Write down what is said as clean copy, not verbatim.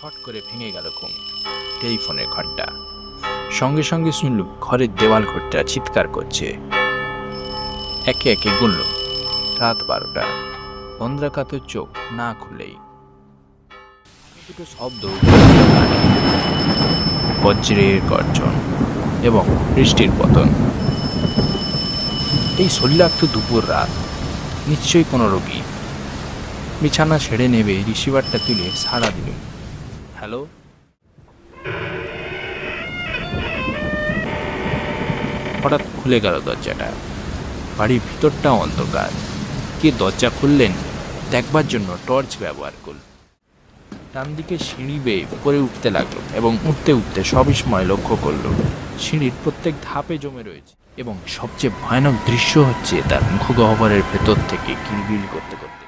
Shot করে ভেঙে গেল ঘুম। টেলিফোনের ঘন্টা। সঙ্গে সঙ্গে শুনলুম ঘরের দেওয়াল ঘরটা চিৎকার করছে। একে একে গুনলুম রাত 12টা। তন্দ্রাকাতর চোখ না খুলেই দুটো শব্দ, বজ্রের গর্জন এবং বৃষ্টির পতন। এই শল্যাক্ত দুপুর রাত, নিশ্চয়ই কোনো রোগী। বিছানা ছেড়ে নেবে রিসিভারটা তুলে সাড়া দিল। হ্যালো। হঠাৎ খুলে গেল দরজাটা। বাড়ির ভিতরটাও অন্ধকার। কে দরজা খুললেন দেখবার জন্য টর্চ ব্যবহার করল। ডান দিকে সিঁড়ি বেয়ে উপরে উঠতে লাগলো এবং উঠতে উঠতে সবিস্ময় লক্ষ্য করল সিঁড়ির প্রত্যেক ধাপে জমে রয়েছে এবং সবচেয়ে ভয়ানক দৃশ্য হচ্ছে তার মুখগহ্বরের ভেতর থেকে কিলবিল করতে করতে